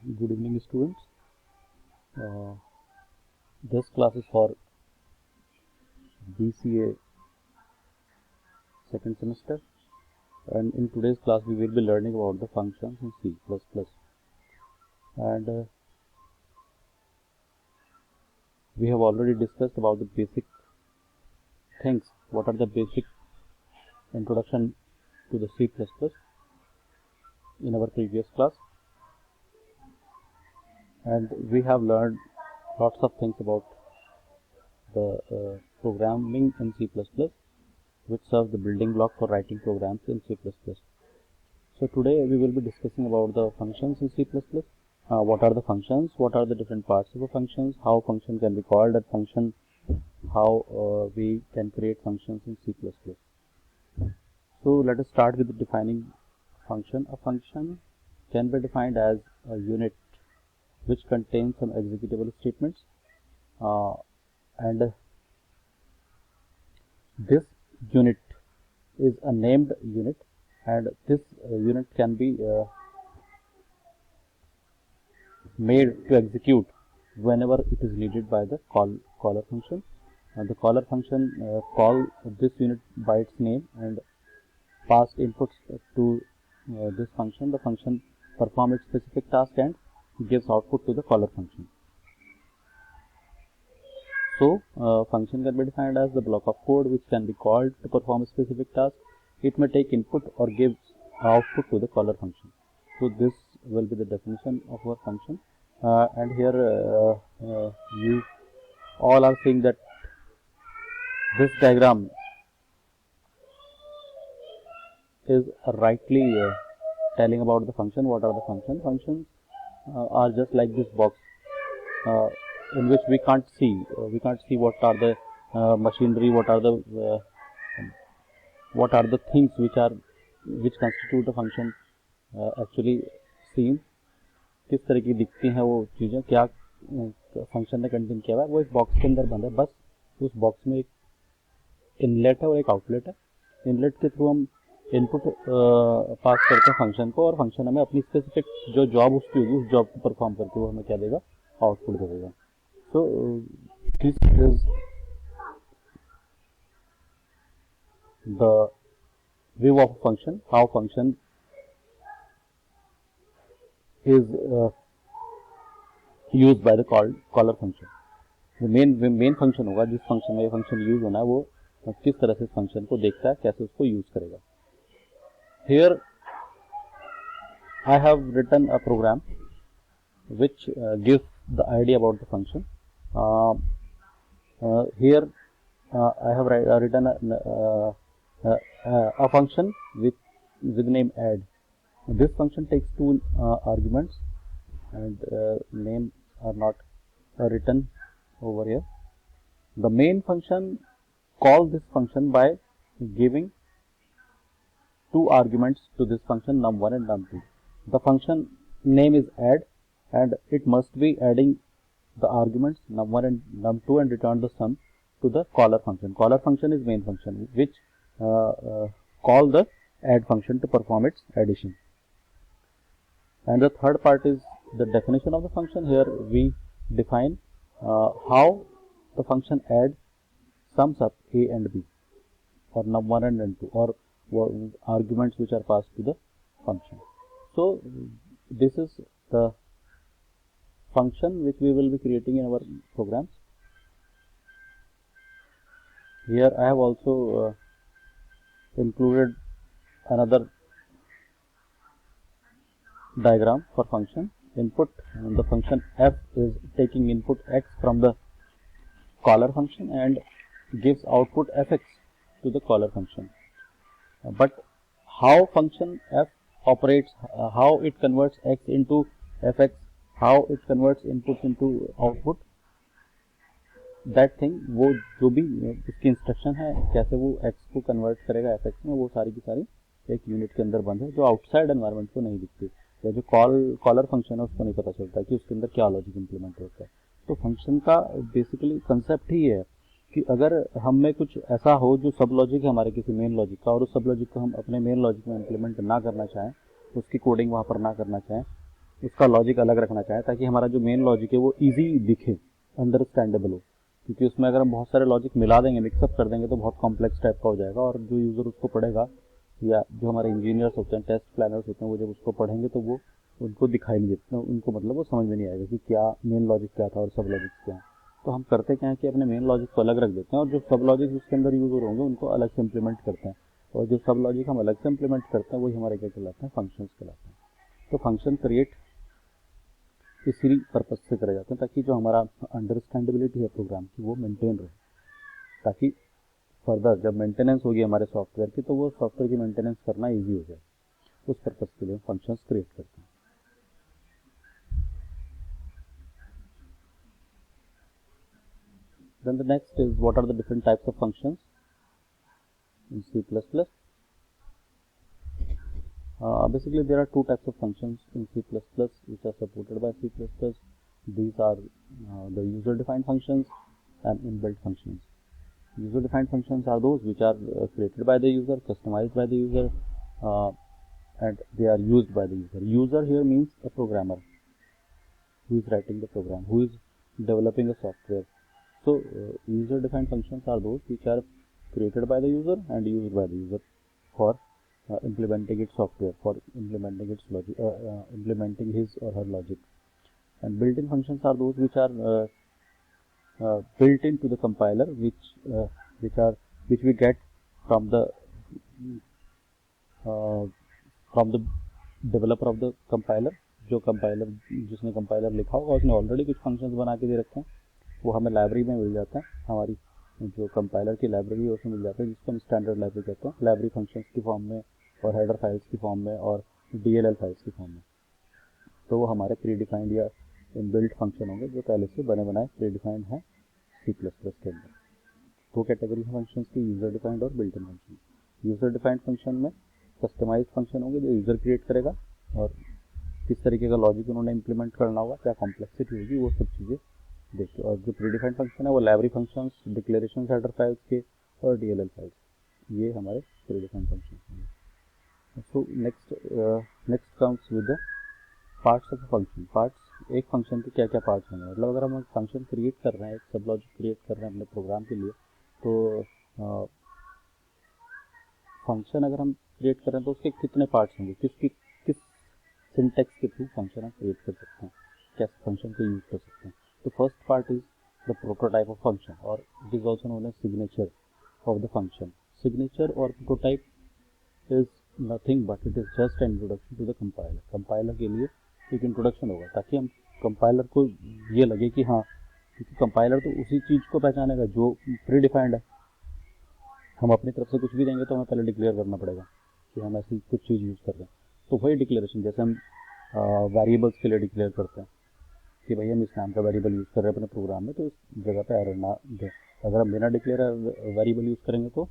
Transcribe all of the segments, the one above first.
Good evening, students. This class is for BCA second semester, and in today's class we will be learning about the functions in C++. And we have already discussed about the basic things. What are the basic introduction to the C++ in our previous class, and we have learned lots of things about the programming in C++, which serves the building block for writing programs in C++. So today we will be discussing about the functions in C++. What are the functions? What are the different parts of a functions? How function can be called at function? How we can create functions in C++. So let us start with defining function. A function can be defined as a unit which contains some executable statements, and this unit is a named unit, and this unit can be made to execute whenever it is needed by the caller function. And the caller function call this unit by its name and pass inputs to this function. The function performs its specific task and gives output to the caller function. So function can be defined as the block of code which can be called to perform a specific task. It may take input or gives output to the caller function. So this will be the definition of our function, and here you all are seeing that this diagram is rightly telling about the function. What are the functions? Functions are just like this box in which we can't see what are the machinery, what are the things which constitute a function actually seen. किस तरह की दिखती हैं वो चीज़ें, क्या function ने contain किया हुआ है, वो इस बॉक्स के अंदर बंद है. बस उस बॉक्स में एक इनलेट है और एक आउटलेट है. इनलेट के थ्रू हम इनपुट पास करते हैं फंक्शन को, और फंक्शन हमें अपनी स्पेसिफिक जो जॉब उसकी होगी उस जॉब को परफॉर्म करके वो हमें क्या देगा, आउटपुट देगा. So this is the view of function, how function is used by the caller function. जो मेन फंक्शन होगा, जिस फंक्शन में ये फंक्शन यूज होना है, वो किस तरह से इस फंक्शन को देखता है, कैसे उसको यूज करेगा. Here I have written a program which gives the idea about the function. Here I have written a function with name add. This function takes two arguments, and name are not written over here. The main function calls this function by giving two arguments to this function, num1 and num2. The function name is add, and it must be adding the arguments num1 and num2 and return the sum to the caller function. Caller function is main function which call the add function to perform its addition. And the third part is the definition of the function. Here we define how the function add sums up a and b, or num1 and num2, or arguments which are passed to the function. So this is the function which we will be creating in our programs. Here I have also included another diagram for function input, and the function f is taking input x from the caller function and gives output fx to the caller function. But how function f operates, how it converts x into fx, how it converts input into output, that thing, वो जो भी इसकी instruction है कैसे वो x को convert करेगा fx में, वो सारी की सारी एक यूनिट के अंदर बंद है, जो आउटसाइड एनवायरनमेंट को नहीं दिखती, या जो कॉलर फंक्शन है उसको नहीं पता चलता कि उसके अंदर क्या लॉजिक इंप्लीमेंट होता है. तो फंक्शन का बेसिकली कंसेप्ट ही है कि अगर हम में कुछ ऐसा हो जो सब लॉजिक है हमारे किसी मेन लॉजिक का, और उस सब लॉजिक को हम अपने मेन लॉजिक में इंप्लीमेंट ना करना चाहें, उसकी कोडिंग वहाँ पर ना करना चाहें, उसका लॉजिक अलग रखना चाहें ताकि हमारा जो मेन लॉजिक है वो ईजी दिखे, अंडरस्टैंडेबल हो, क्योंकि उसमें अगर हम बहुत सारे लॉजिक मिला देंगे, मिक्सअप कर देंगे तो बहुत कॉम्प्लेक्स टाइप का हो जाएगा, और जो यूज़र उसको पढ़ेगा या जो हमारे इंजीनियर्स होते हैं, टेस्ट प्लानर्स होते हैं, वो जब उसको पढ़ेंगे तो वो उनको दिखाई नहीं देता, उनको मतलब वो समझ में नहीं आएगा कि क्या मेन लॉजिक क्या था और सब लॉजिक क्या है। तो हम करते क्या है कि अपने मेन लॉजिक को अलग रख देते हैं और जो सब लॉजिक उसके अंदर यूज हो रहे होंगे उनको अलग से इम्प्लीमेंट करते हैं, और जो सब लॉजिक हम अलग से इम्प्लीमेंट करते हैं वही हमारे क्या कहलाते हैं, फंक्शंस कहलाते हैं। तो फंक्शन क्रिएट इसी पर्पज से करे जाते हैं ताकि जो हमारा अंडरस्टैंडेबिलिटी है प्रोग्राम की वो मेंटेन रहे, ताकि फर्दर जब मेंटेनेंस होगी हमारे सॉफ्टवेयर की तो वो सॉफ्टवेयर की मेंटेनेंस करना ईजी हो जाए। उस पर्पज के लिए फंक्शंस क्रिएट करते हैं। Then the next is what are the different types of functions in C++. Basically there are two types of functions in C++ which are supported by C++. These are the user defined functions and inbuilt functions. User defined functions are those which are created by the user, customized by the user, and they are used by the user. User here means a programmer who is writing the program, who is developing the software. So user defined functions are those which are created by the user and used by the user for implementing its software, for implementing its logic, implementing his or her logic. And built-in functions are those which are built into the compiler, which we get from the developer of the compiler. जो compiler जिसने compiler लिखा होगा उसने already कुछ functions बना के दे रखे हैं, वो हमें लाइब्रेरी में मिल जाता है, हमारी जो कंपाइलर की लाइब्रेरी है उसमें मिल जाता है, जिसको हम स्टैंडर्ड लाइब्रेरी कहते हैं, लाइब्रेरी फंक्शंस की फॉर्म में और हेडर फाइल्स की फॉर्म में और DLL फाइल्स की फॉर्म में। तो वो हमारे प्री डिफाइंड या इनबिल्ट फंक्शन होंगे जो पहले से बने बनाए प्री डिफाइंड हैं C++ के अंदर। दो कैटेगरी है फंक्शंस की, यूजर डिफाइंड और built in function. User defined function में कस्टमाइज्ड फंक्शन होंगे जो यूजर क्रिएट करेगा, और किस तरीके का लॉजिक उन्होंने इंप्लीमेंट करना होगा, क्या कॉम्प्लेक्सिटी होगी, वो सब चीज़ें देखिए। और जो प्रीडिफाइंड फंक्शन है वो library functions, declaration header files के और DLL फाइल्स, ये हमारे प्रीडिफाइंड फंक्शन हैं। So next comes with the parts of function. Parts, एक फंक्शन के क्या क्या पार्ट्स होंगे, मतलब अगर हम फंक्शन क्रिएट कर रहे हैं, एक सब लॉजिक क्रिएट कर रहे हैं अपने प्रोग्राम के लिए, तो फंक्शन अगर हम क्रिएट कर रहे हैं तो उसके कितने पार्ट्स होंगे, किस सिंटेक्स के थ्रू फंक्शन हम क्रिएट कर सकते हैं, कैसे फंक्शन को यूज कर सकते हैं। तो first part is the prototype of function, और it is also known as signature of the function. Signature और prototype is nothing but it is just an introduction to the compiler. Compiler के लिए एक introduction होगा ताकि हम compiler को ये लगे कि हाँ, क्योंकि कंपाइलर तो उसी चीज़ को पहचानेगा जो प्री डिफाइंड है। हम अपनी तरफ से कुछ भी देंगे तो हमें पहले डिक्लेयर करना पड़ेगा कि हम ऐसी कुछ चीज़ यूज़ कर रहे हैं। तो वही डिक्लेरेशन, जैसे हम वेरिएबल्स के लिए डिक्लेयर करते हैं कि भाई हम इस नाम का वेरिएबल यूज़ कर रहे हैं अपने प्रोग्राम में, तो इस जगह पे एरर ना दे। अगर हम बिना डिक्लेयर वेरिएबल यूज़ करेंगे तो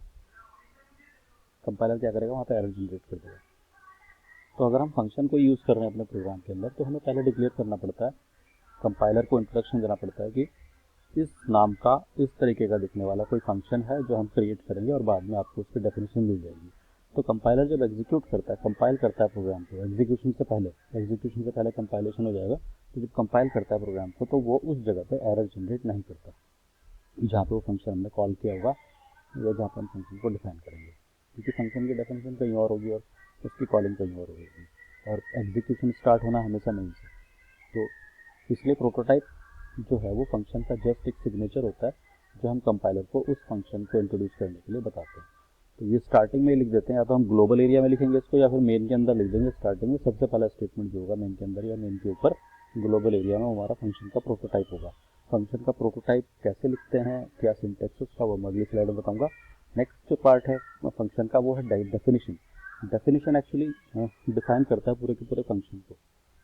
कंपाइलर क्या करेगा, वहाँ पे एरर जनरेट कर देगा। तो अगर हम फंक्शन को यूज़ कर रहे हैं अपने प्रोग्राम के अंदर तो हमें पहले डिक्लेयर करना पड़ता है, कंपाइलर को इंट्रोडक्शन देना पड़ता है कि इस नाम का इस तरीके का दिखने वाला कोई फंक्शन है जो हम क्रिएट करेंगे, और बाद में आपको उसकी डेफिनेशन मिल जाएगी। तो कंपाइलर जब एग्जीक्यूट करता है, कंपाइल करता है प्रोग्राम को, एग्जीक्यूशन से पहले कंपाइलेशन हो जाएगा, तो जब कंपाइल करता है प्रोग्राम को तो वो उस जगह पे एरर जनरेट नहीं करता जहाँ पे वो फंक्शन हमने कॉल किया होगा या जहाँ पे हम फंक्शन को डिफाइन करेंगे, क्योंकि फंक्शन की डेफिनेशन कहीं और होगी और उसकी कॉलिंग कहीं और होगी, और एग्जीक्यूशन स्टार्ट होना हमेशा नहीं से। तो इसलिए प्रोटोटाइप जो है वो फंक्शन का जस्ट एक सिग्नेचर होता है जो हम कंपाइलर को उस फंक्शन को इंट्रोड्यूस करने के लिए बताते हैं। तो ये स्टार्टिंग में लिख देते हैं, या तो हम ग्लोबल एरिया में लिखेंगे इसको या फिर मेन के अंदर लिख देंगे। स्टार्टिंग में सबसे पहला स्टेटमेंट जो होगा मेन के अंदर या मेन के ऊपर ग्लोबल एरिया में हमारा फंक्शन का प्रोटोटाइप होगा। फंक्शन का प्रोटोटाइप कैसे लिखते हैं, क्या सिंटेक्स उसका, वो मैं अगली स्लाइड में बताऊँगा। नेक्स्ट जो पार्ट है फंक्शन का वो है डेफिनेशन। डेफिनेशन एक्चुअली डिफाइन करता है पूरे के पूरे फंक्शन को।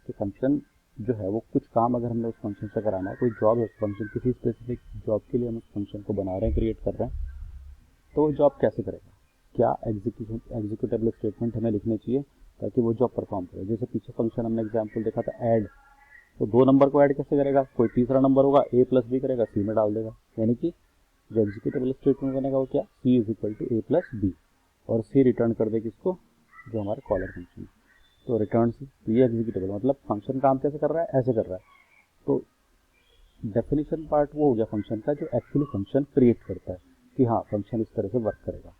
तो फंक्शन जो है वो कुछ काम अगर हमने उस फंक्शन से कराना है, कोई जॉब है उस फंक्शन, किसी स्पेसिफिक जॉब के लिए हम उस फंक्शन को बना रहे हैं, क्रिएट कर रहे हैं, तो वो जॉब कैसे करेगा, क्या एग्जीक्यूटेबल स्टेटमेंट हमें लिखने चाहिए ताकि वो जॉब परफॉर्म करे। जैसे पीछे फंक्शन हमने एग्जाम्पल देखा था ऐड, तो 2 नंबर को ऐड कैसे करेगा, कोई तीसरा नंबर होगा a प्लस बी करेगा, C में डाल देगा, यानी कि जो एग्जीक्यूटेबल स्टेटमेंट बनेगा वो क्या, C is equal to a plus b, और C रिटर्न कर देगी इसको जो हमारा कॉलर फंक्शन है। तो रिटर्न तो ये एग्जीक्यूटेबल, मतलब फंक्शन काम कैसे कर रहा है, ऐसे कर रहा है। तो डेफिनेशन पार्ट वो हो गया फंक्शन का जो एक्चुअली फंक्शन क्रिएट करता है कि हाँ फंक्शन इस तरह से वर्क करेगा।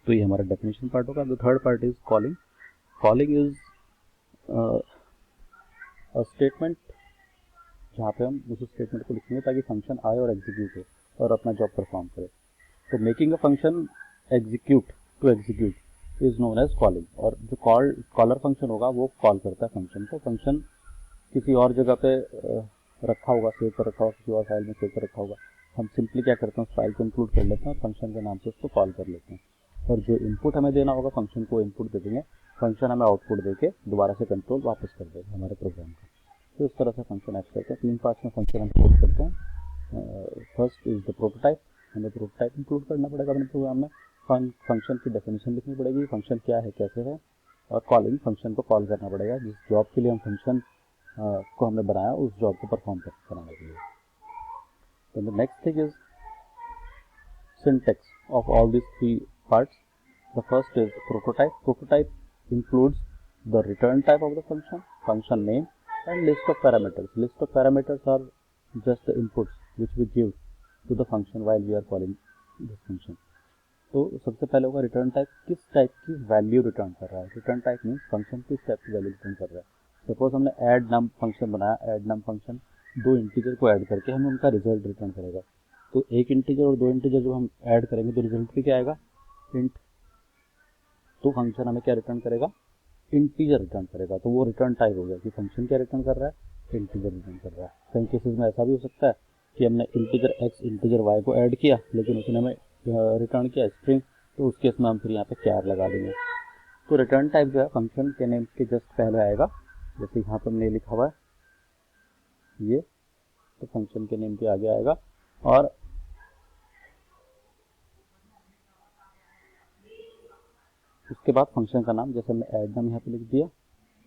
तो ये हमारा डेफिनेशन पार्ट होगा। The third part is calling. Calling is a statement जहाँ पे हम उस स्टेटमेंट को लिखेंगे ताकि फंक्शन आए और एग्जीक्यूट हो और अपना जॉब परफॉर्म करे। तो making a function execute to execute is known as calling. और जो कॉलर फंक्शन होगा वो कॉल करता है फंक्शन को। फंक्शन किसी और जगह पे रखा होगा, सेव कर रखा होगा, किसी और फाइल में सेव कर रखा होगा, हम सिंपली क्या करते हैं उस फाइल को इंक्लूड कर लेते हैं और फंक्शन के नाम से उसको कॉल कर लेते हैं। और जो इनपुट हमें देना होगा फंक्शन को इनपुट दे देंगे, फंक्शन हमें आउटपुट देके दोबारा से कंट्रोल वापस कर देगा हमारे प्रोग्राम का। तो इस तरह से फंक्शन एक्ट करते हैं। 3 पार्ट्स में फंक्शन हम इंक्लूड करते हैं। First is the prototype. हमें प्रोटोटाइप इंक्लूड करना पड़ेगा अपने प्रोग्राम में। फंक्शन की डेफिनेशन लिखनी पड़ेगी, फंक्शन क्या है, कैसे है, और कॉलिंग, फंक्शन को कॉल करना पड़ेगा जिस जॉब के लिए हम फंक्शन को हमने बनाया उस जॉब को परफॉर्म कराने के लिए। तो the next thing is syntax of all these 3 parts. The first is prototype. Prototype includes the return type of the function, function name, and list of parameters. List of parameters are just the inputs which we give to the function while we are calling this function. तो सबसे पहले होगा return type, किस type की value return कर रहा है। Return type means function किस टाइप की वैल्यू रिटर्न कर रहा है। सपोज हमने ऐड नम फंक्शन बनाया, ऐड नम फंक्शन 2 इंटीजर को ऐड करके हमें उनका रिजल्ट रिटर्न करेगा। तो एक इंटीजर और 2 इंटीजर जब हम ऐड करेंगे तो रिजल्ट पे क्या आएगा, इंट। तो फंक्शन हमें क्या रिटर्न करेगा, इंटीजर रिटर्न करेगा। तो वो रिटर्न टाइप हो गया कि फंक्शन क्या रिटर्न कर रहा है, इंटीजर रिटर्न कर रहा है। कई केसेस में ऐसा भी हो सकता है कि हमने इंटीजर एक्स इंटीजर वाई को ऐड किया लेकिन उसने हमें रिटर्न किया स्ट्रिंग, तो उस केस में हम फिर यहाँ पे कैर लगा देंगे। तो रिटर्न टाइप जो है फंक्शन के नेम के जस्ट पहले आएगा, जैसे यहाँ पर हमने लिखा हुआ है ये, तो फंक्शन के नेम के आगे आएगा। और उसके बाद फंक्शन का नाम, जैसे हमने ऐड नाम यहाँ पे लिख दिया।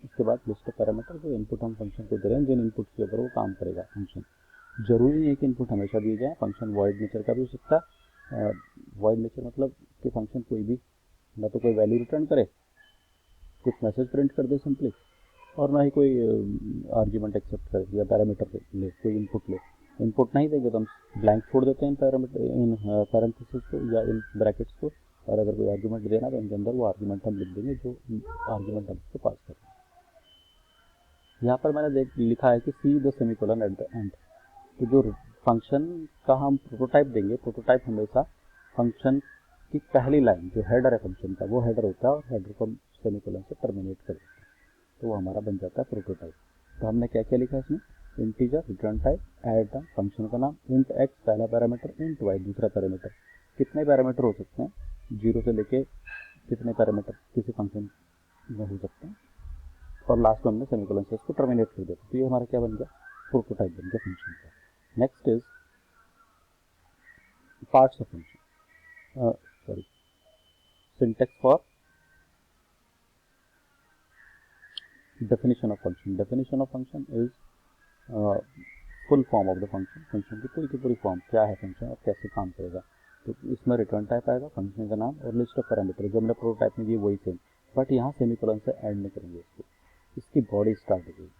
उसके बाद लिस्ट ऑफ पैरामीटर, जो इनपुट हम फंक्शन को दे रहे हैं, जिन इनपुट के ऊपर वो काम करेगा फंक्शन। जरूरी नहीं है कि इनपुट हमेशा दिए जाए, फंक्शन वॉइड नेचर का भी हो सकता है। वॉइड नेचर मतलब कि फंक्शन कोई भी ना तो कोई वैल्यू रिटर्न करे, कुछ मैसेज प्रिंट कर दे सिंपली, और ना ही कोई आर्ग्यूमेंट एक्सेप्ट करे या पैरामीटर ले, कोई इनपुट ले। इनपुट नहीं देंगे तो हम ब्लैंक छोड़ देते हैं इन पैरामीटर, इन पैरेंथेसिस को या इन ब्रैकेट्स को, और अगर कोई आर्ग्यूमेंट देना तो इनके अंदर वो आर्ग्यूमेंट हम लिख देंगे जो आर्ग्यूमेंट हम उसको पास करें। यहाँ पर मैंने लिखा है कि see the semicolon at the end. तो जो फंक्शन का हम प्रोटोटाइप देंगे, प्रोटोटाइप हमेशा फंक्शन की पहली लाइन जो हेडर है फंक्शन का, वो हेडर होता है और हेडर को हम सेमीकोलन से टर्मिनेट कर देते हैं, तो वो हमारा बन जाता है प्रोटोटाइप। तो हमने क्या क्या लिखा है इसमें, इंटीजर रिटर्न टाइप, ऐड नाम फंक्शन का नाम, इंट एक्स पहला पैरामीटर, इंट वाई दूसरा पैरामीटर। कितने पैरामीटर हो सकते हैं, 0 से लेके कितने पैरामीटर किसी फंक्शन में हो सकते हैं, और लास्ट में हमने सेमीकोलन से इसको टर्मिनेट कर देते। तो ये हमारा क्या बन गया, प्रोटोटाइप बन गया फंक्शन का। Next is parts of function, syntax for definition of function. Definition of function is full form of the function. Function की पूरी फॉर्म क्या है फंक्शन और कैसे काम करेगा। तो इसमें रिटर्न टाइप आएगा, फंक्शन का नाम और लिस्ट ऑफ पैरामीटर जो हमने प्रोटोटाइप में दिए वही सेम, बट यहाँ सेमीकोलन से ऐड नहीं करेंगे इसको। इसकी बॉडी स्टार्ट हो जाएगी,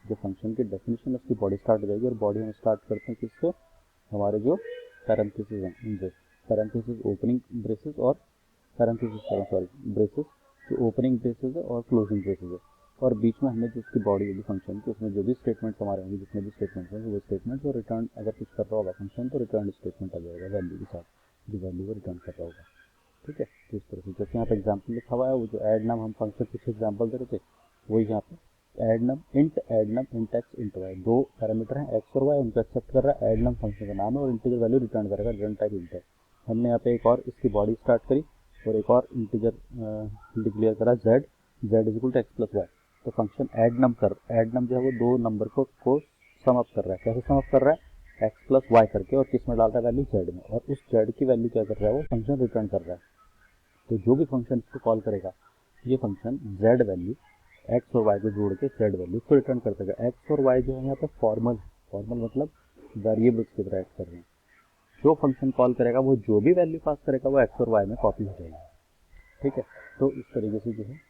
जो फंक्शन की डेफिनेशन उसकी बॉडी स्टार्ट हो जाएगी। और बॉडी हम स्टार्ट करते हैं किससे, हमारे जो पैरेंथेसिस हैं उनसे, पैरेंथेसिस ओपनिंग ब्रेसेस और ब्रेसेस जो ओपनिंग ब्रेसेस है और क्लोजिंग ब्रेसेस है, और बीच में हमने जो उसकी बॉडी होगी फंक्शन की, उसमें जो भी स्टेटमेंट्स हमारे होंगे, जितने भी स्टेटमेंट्स होंगे वो स्टेटमेंट्स, और रिटर्न अगर कुछ कर रहा होगा फंक्शन तो रिटर्न स्टेटमेंट आ जाएगा वैल्यू के साथ, जो वैल्यू को रिटर्न कर रहा होगा। ठीक है, तो इस तरह से जैसे यहाँ पे एग्जाम्पल लिखा हुआ है, वो जो ऐड नाम हम फंक्शन कुछ एग्जाम्पल दे रहे थे वही यहाँ पे add num int x int y, 2 parameter हैं एक्स और वाई, उनको एक्सेप्ट कर रहा है। ऐड नाम फंक्शन का नाम है और इंटीजर वैल्यू रिटर्न करेगा, रिटर्न टाइप इंट है। हमने यहाँ पे एक और इसकी बॉडी स्टार्ट करी और एक और इंटीजर डिक्लेयर करा z is equal to x plus y. तो फंक्शन ऐड नम जो है वो 2 नंबर को सम अप कर रहा है। कैसे सम अप कर रहा है, एक्स प्लस वाई करके, और किस में डाल रहा है, वैल्यू जेड में, और उस जेड की वैल्यू क्या कर रहा है, वो फंक्शन रिटर्न कर रहा है। तो जो भी फंक्शन इसको कॉल करेगा, ये फंक्शन जेड वैल्यू एक्स और वाई को जोड़ के जेड वैल्यू को रिटर्न कर देगा। एक्स और वाई जो है यहाँ पे फॉर्मल मतलब वेरिएबल्स की तरह ऐड कर रहे हैं। जो फंक्शन कॉल करेगा वो जो भी वैल्यू पास करेगा वो एक्स और वाई में कॉपी हो जाएगी। ठीक है, तो इस तरीके से जो है